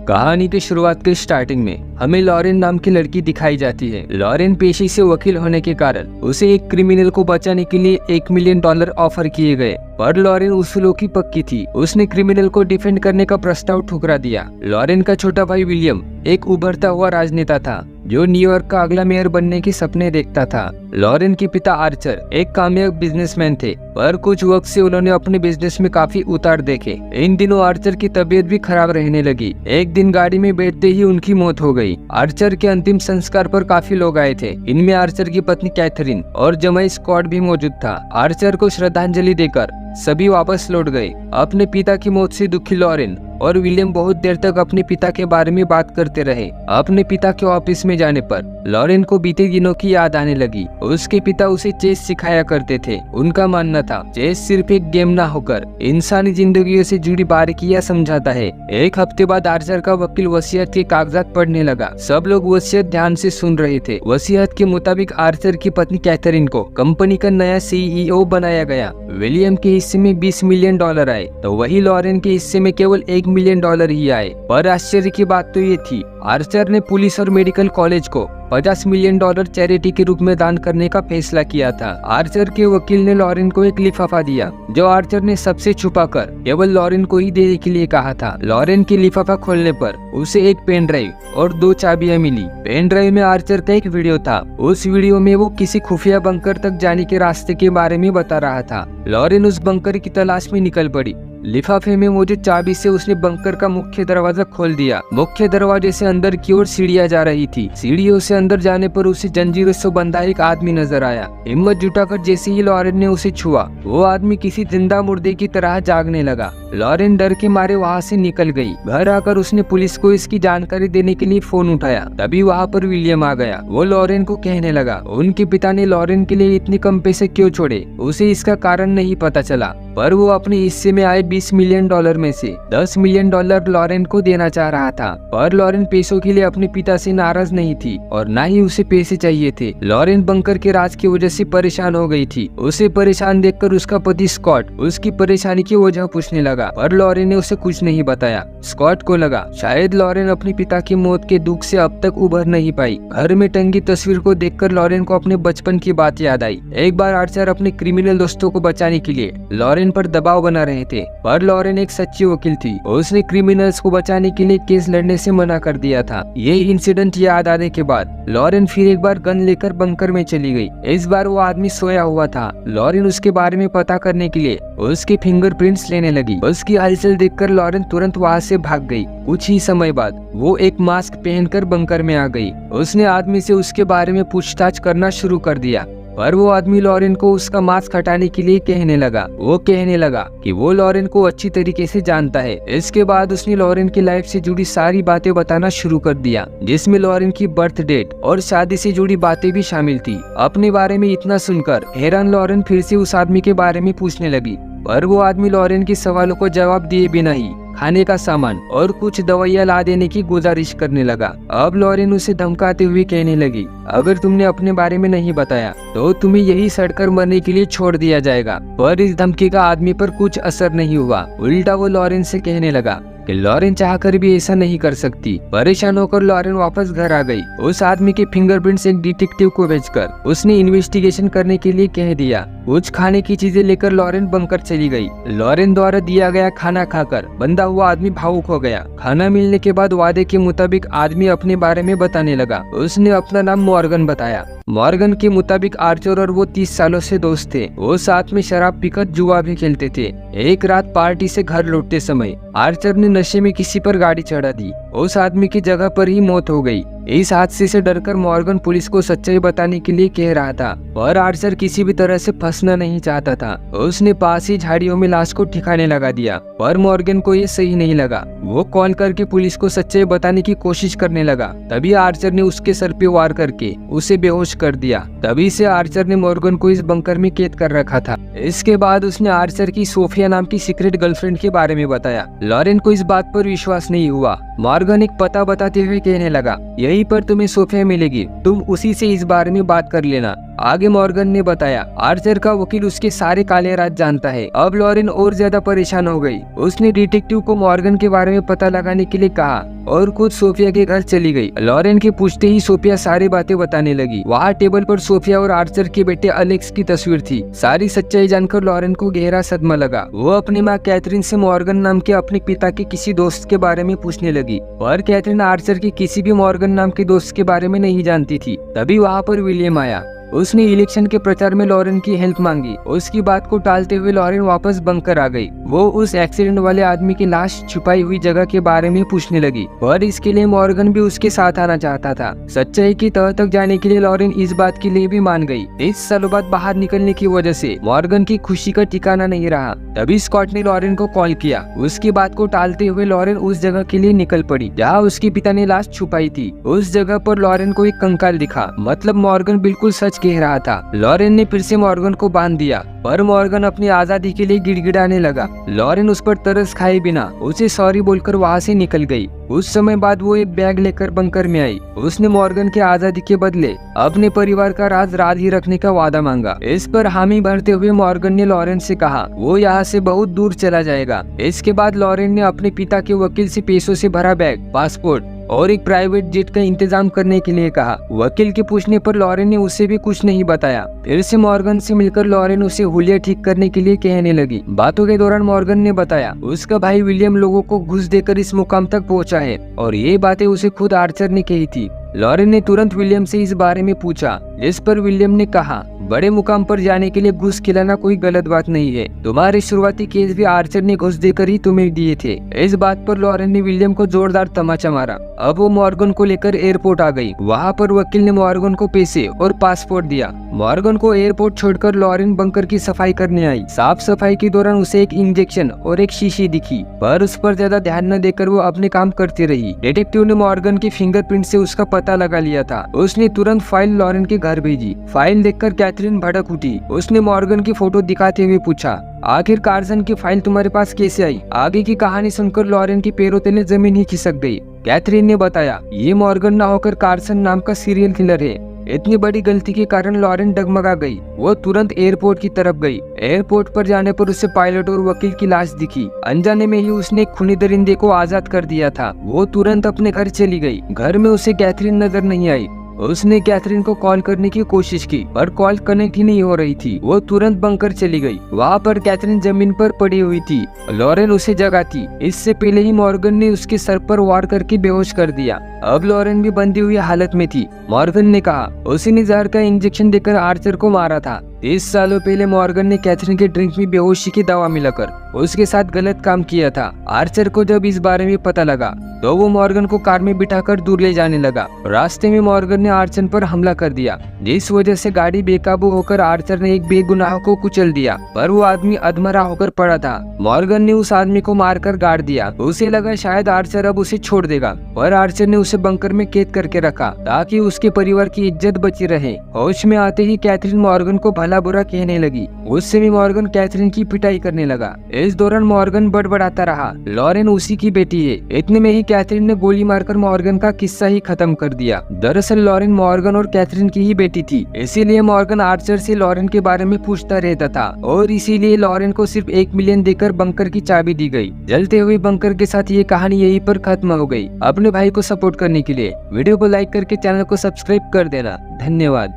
कहानी की शुरुआत के स्टार्टिंग में हमें लॉरेन नाम की लड़की दिखाई जाती है। लॉरेन पेशे से वकील होने के कारण उसे एक क्रिमिनल को बचाने के लिए $1 मिलियन ऑफर किए गए, पर लॉरेन उसूलों की पक्की थी। उसने क्रिमिनल को डिफेंड करने का प्रस्ताव ठुकरा दिया। लॉरेन का छोटा भाई विलियम एक उभरता हुआ राजनेता था जो न्यूयॉर्क का अगला मेयर बनने के सपने देखता था। लॉरेन के पिता आर्चर एक कामयाब बिजनेसमैन थे, पर कुछ वक्त से उन्होंने अपने बिजनेस में काफी उतार देखे। इन दिनों आर्चर की तबीयत भी खराब रहने लगी। एक दिन गाड़ी में बैठते ही उनकी मौत हो गई। आर्चर के अंतिम संस्कार पर काफी लोग आए थे। इनमें आर्चर की पत्नी कैथरीन और जमाई स्कॉट भी मौजूद था। आर्चर को श्रद्धांजलि देकर सभी वापस लौट गए। अपने पिता की मौत से दुखी लॉरेन और विलियम बहुत देर तक अपने पिता के बारे में बात करते रहे। अपने पिता के ऑफिस में जाने पर लॉरेन को बीते दिनों की याद आने लगी। उसके पिता उसे चेस सिखाया करते थे। उनका मानना था चेस सिर्फ एक गेम ना होकर इंसानी जिंदगी से जुड़ी बारीकियां समझाता है। एक हफ्ते बाद आर्चर का वकील वसीयत के कागजात पढ़ने लगा। सब लोग वसीयत ध्यान से सुन रहे थे। वसीयत के मुताबिक आर्चर की पत्नी कैथरीन को कंपनी का नया CEO बनाया गया। विलियम के हिस्से में $20 मिलियन आए, तो वही लॉरेन के हिस्से में केवल $1 मिलियन ही आए। पर आश्चर्य की बात तो ये थी, आर्चर ने पुलिस और मेडिकल कॉलेज को $50 मिलियन चैरिटी के रूप में दान करने का फैसला किया था। आर्चर के वकील ने लॉरेन को एक लिफाफा दिया जो आर्चर ने सबसे छुपाकर केवल लॉरेन को ही देने के लिए कहा था। लॉरेन के लिफाफा खोलने पर उसे एक पेन ड्राइव और 2 चाबियां मिली। पेन ड्राइव में आर्चर का एक वीडियो था। उस वीडियो में वो किसी खुफिया बंकर तक जाने के रास्ते के बारे में बता रहा था। लॉरेन उस बंकर की तलाश में निकल पड़ी। लिफाफे में मौजूद चाबी से उसने बंकर का मुख्य दरवाजा खोल दिया। मुख्य दरवाजे से अंदर की ओर सीढ़ियां जा रही थी। सीढ़ियों से अंदर जाने पर उसे जंजीरों से बंधा एक आदमी नजर आया। हिम्मत जुटाकर जैसे ही लॉरेन ने उसे छुआ, वो आदमी किसी जिंदा मुर्दे की तरह जागने लगा। लॉरेन डर के मारे वहाँ से निकल गई। घर आकर उसने पुलिस को इसकी जानकारी देने के लिए फोन उठाया। तभी वहाँ पर विलियम आ गया। वो लॉरेन को कहने लगा उनके पिता ने लॉरेन के लिए इतने कम पैसे क्यों छोड़े। उसे इसका कारण नहीं पता चला, पर वो अपने हिस्से में आए $20 मिलियन में से $10 मिलियन लॉरेन को देना चाह रहा था। पर लॉरेन पैसों के लिए अपने पिता से नाराज नहीं थी और न ही उसे पैसे चाहिए थे। लॉरेन बंकर के राज की वजह से परेशान हो गई थी। उसे परेशान देखकर उसका पति स्कॉट उसकी परेशानी की वजह पूछने लगा, पर लॉरेन ने उसे कुछ नहीं बताया। स्कॉट को लगा शायद लॉरेन अपने पिता की मौत के दुख से अब तक उभर नहीं पाई। घर में टंगी तस्वीर को देखकर लॉरेन को अपने बचपन की बात याद आई। एक बार आर्चर अपने क्रिमिनल दोस्तों को बचाने के लिए लॉरेन पर दबाव बना रहे थे, पर लॉरेन एक सच्ची वकील थी। उसने क्रिमिनल्स को बचाने के लिए केस लड़ने से मना कर दिया था। ये इंसिडेंट याद आने के बाद लॉरेन फिर एक बार गन लेकर बंकर में चली गई। इस बार वो आदमी सोया हुआ था। लॉरेन उसके बारे में पता करने के लिए उसके फिंगरप्रिंट्स लेने लगी। उसकी हलचल देखकर लॉरेन तुरंत वहाँ से भाग गई। कुछ ही समय बाद वो एक मास्क पहनकर बंकर में आ गई। उसने आदमी से उसके बारे में पूछताछ करना शुरू कर दिया, पर वो आदमी लॉरेन को उसका मास्क हटाने के लिए कहने लगा। वो कहने लगा कि वो लॉरेन को अच्छी तरीके से जानता है। इसके बाद उसने लॉरेन की लाइफ से जुड़ी सारी बातें बताना शुरू कर दिया, जिसमें लॉरेन की बर्थ डेट और शादी से जुड़ी बातें भी शामिल थी। अपने बारे में इतना सुनकर हैरान लॉरेन फिर से उस आदमी के बारे में पूछने लगी, पर वो आदमी लॉरेन के सवालों को जवाब दिए बिना ही खाने का सामान और कुछ दवाइयाँ ला देने की गुजारिश करने लगा। अब लॉरेन उसे धमकाते हुए कहने लगी, अगर तुमने अपने बारे में नहीं बताया तो तुम्हें यही सड़कर मरने के लिए छोड़ दिया जाएगा। पर इस धमकी का आदमी पर कुछ असर नहीं हुआ। उल्टा वो लॉरेन से कहने लगा कि लॉरेन चाहकर भी ऐसा नहीं कर सकती। परेशान होकर लॉरेन वापस घर आ गई। उस आदमी के फिंगरप्रिंट्स एक डिटेक्टिव को भेजकर उसने इन्वेस्टिगेशन करने के लिए कह दिया। कुछ खाने की चीजें लेकर लॉरेन बंकर चली गई। लॉरेन द्वारा दिया गया खाना खाकर बंधा हुआ आदमी भावुक हो गया। खाना मिलने के बाद वादे के मुताबिक आदमी अपने बारे में बताने लगा। उसने अपना नाम मॉर्गन बताया। मॉर्गन के मुताबिक आर्चर और वो 30 सालों से दोस्त थे। वो साथ में शराब पीकर जुआ भी खेलते थे। एक रात पार्टी से घर लौटते समय आर्चर ने नशे में किसी पर गाड़ी चढ़ा दी। उस आदमी की जगह पर ही मौत हो गई। इस हादसे से डरकर मॉर्गन पुलिस को सच्चाई बताने के लिए कह रहा था, और आर्चर किसी भी तरह से फंसना नहीं चाहता था। उसने पास ही झाड़ियों में लाश को ठिकाने लगा दिया, पर मॉर्गन को ये सही नहीं लगा। वो कॉल करके पुलिस को सच्चाई बताने की कोशिश करने लगा। तभी आर्चर ने उसके सर पे वार करके उसे बेहोश कर दिया। तभी से आर्चर ने मॉर्गन को इस बंकर में कैद कर रखा था। इसके बाद उसने आर्चर की सोफिया नाम की सीक्रेट गर्लफ्रेंड के बारे में बताया। लॉरेन को इस बात पर विश्वास नहीं हुआ। मॉर्गन एक पता बताते हुए कहने लगा, यहीं पर तुम्हें सोफिया मिलेगी, तुम उसी से इस बारे में बात कर लेना। आगे मॉर्गन ने बताया, आर्चर का वकील उसके सारे काले राज जानता है। अब लॉरेन और ज्यादा परेशान हो गई। उसने डिटेक्टिव को मॉर्गन के बारे में पता लगाने के लिए कहा और खुद सोफिया के घर चली गई। लॉरेन के पूछते ही सोफिया सारी बातें बताने लगी। वहाँ टेबल पर सोफिया और आर्चर के बेटे अलेक्स की तस्वीर थी। सारी सच्चाई जानकर लॉरेन को गहरा सदमा लगा। वो अपनी माँ कैथरीन से मॉर्गन नाम के अपने पिता के किसी दोस्त के बारे में पूछने लगी, पर कैथरीन आर्चर के किसी भी मॉर्गन नाम के दोस्त के बारे में नहीं जानती थी। तभी वहाँ पर विलियम आया। उसने इलेक्शन के प्रचार में लॉरेन की हेल्प मांगी। उसकी बात को टालते हुए लॉरेन वापस बंकर आ गई। वो उस एक्सीडेंट वाले आदमी की लाश छुपाई हुई जगह के बारे में पूछने लगी, और इसके लिए मॉर्गन भी उसके साथ आना चाहता था। सच्चाई की तह तक जाने के लिए लॉरेन इस बात के लिए भी मान गई। 30 सालों बाद बाहर निकलने की वजह से मॉर्गन की खुशी का ठिकाना नहीं रहा। तभी स्कॉट ने लॉरेन को कॉल किया। उसकी बात को टालते हुए लॉरेन उस जगह के लिए निकल पड़ी जहाँ उसके पिता ने लाश छुपाई थी। उस जगह पर लॉरेन को एक कंकाल दिखा। मतलब मॉर्गन बिल्कुल सच कह रहा था। लॉरेन ने फिर से मॉर्गन को बांध दिया, पर मॉर्गन अपनी आजादी के लिए गिड़गिड़ाने लगा। लॉरेन उस पर तरस खाए बिना उसे सॉरी बोलकर वहाँ से निकल गई। कुछ समय बाद वो एक बैग लेकर बंकर में आई। उसने मॉर्गन के आजादी के बदले अपने परिवार का राज ही रखने का वादा मांगा। इस पर हामी भरते हुए मॉर्गन ने लॉरेन से कहा वो यहाँ से बहुत दूर चला जाएगा। इसके बाद लॉरेन ने अपने पिता के वकील से पैसों से भरा बैग, पासपोर्ट और एक प्राइवेट जेट का इंतजाम करने के लिए कहा। वकील के पूछने पर लॉरेन ने उसे भी कुछ नहीं बताया। फिर से मॉर्गन से मिलकर लॉरेन उसे हुलिया ठीक करने के लिए कहने लगी। बातों के दौरान मॉर्गन ने बताया उसका भाई विलियम लोगों को घुस देकर इस मुकाम तक पहुंचा है, और ये बातें उसे खुद आर्चर ने कही थी। लॉरेन ने तुरंत विलियम से इस बारे में पूछा, जिस पर विलियम ने कहा बड़े मुकाम पर जाने के लिए घुस खिलाना कोई गलत बात नहीं है। तुम्हारे शुरुआती केस भी आर्चर ने घुस देकर ही तुम्हें दिए थे। इस बात पर लॉरेन ने विलियम को जोरदार तमाचा मारा। अब वो मॉर्गन को लेकर एयरपोर्ट आ गई। वहाँ पर वकील ने मॉर्गन को पैसे और पासपोर्ट दिया। मॉर्गन को एयरपोर्ट छोड़कर लॉरेन बंकर की सफाई करने आई। साफ सफाई के दौरान उसे एक इंजेक्शन और एक शीशी दिखी, पर उस पर ज्यादा ध्यान न देकर वो अपने काम करती रही। डिटेक्टिव ने मॉर्गन की फिंगरप्रिंट से उसका पता लगा लिया था। उसने तुरंत फाइल लॉरेन के घर भेजी। फाइल देखकर कैथरीन भड़क उठी। उसने मॉर्गन की फोटो दिखाते हुए पूछा, आखिर कार्सन की फाइल तुम्हारे पास कैसे आई? आगे की कहानी सुनकर लॉरेन की पैरों तले जमीन ही खिसक गई। कैथरीन ने बताया, ये मॉर्गन ना होकर कार्सन नाम का सीरियल किलर है। इतनी बड़ी गलती के कारण लॉरेन डगमगा गई। वो तुरंत एयरपोर्ट की तरफ गई। एयरपोर्ट पर जाने पर उसे पायलट और वकील की लाश दिखी। अनजाने में ही उसने एक खूनी दरिंदे को आजाद कर दिया था। वो तुरंत अपने घर चली गई। घर में उसे कैथरीन नजर नहीं आई। उसने कैथरीन को कॉल करने की कोशिश की, पर कॉल कनेक्ट ही नहीं हो रही थी। वो तुरंत बंकर चली गई। वहाँ पर कैथरीन जमीन पर पड़ी हुई थी। लॉरेन उसे जगाती। इससे पहले ही मॉर्गन ने उसके सर पर वार करके बेहोश कर दिया। अब लॉरेन भी बंधी हुई हालत में थी। मॉर्गन ने कहा उसी ने जहर का इंजेक्शन देकर आर्चर को मारा था। 30 सालों पहले मॉर्गन ने कैथरीन के ड्रिंक में बेहोशी की दवा मिलाकर उसके साथ गलत काम किया था। आर्चर को जब इस बारे में पता लगा तो वो मॉर्गन को कार में बिठाकर दूर ले जाने लगा। रास्ते में मॉर्गन ने आर्चर पर हमला कर दिया, जिस वजह से गाड़ी बेकाबू होकर आर्चर ने एक बेगुनाह को कुचल दिया, पर वो आदमी अधमरा होकर पड़ा था। मॉर्गन ने उस आदमी को मारकर गाड़ दिया। उसे लगा शायद आर्चर अब उसे छोड़ देगा, पर आर्चर ने उसे बंकर में कैद करके रखा ताकि उसके परिवार की इज्जत बची रहे। होश में आते ही कैथरीन मॉर्गन को भला बुरा कहने लगी। उससे भी मॉर्गन कैथरीन की पिटाई करने लगा। इस दौरान मॉर्गन बड़बड़ाता रहा, लॉरेन उसी की बेटी है। इतने में ही कैथरीन ने गोली मारकर मॉर्गन का किस्सा ही खत्म कर दिया। दरअसल लॉरेन मॉर्गन और कैथरीन की ही बेटी थी, इसीलिए मॉर्गन आर्चर से लॉरेन के बारे में पूछता रहता था, और इसीलिए लॉरेन को सिर्फ 1 मिलियन देकर बंकर की चाबी दी गई। जलते हुए बंकर के साथ ये कहानी यहीं पर खत्म हो गई। अपने भाई को सपोर्ट करने के लिए वीडियो को लाइक करके चैनल को सब्सक्राइब कर देना। धन्यवाद।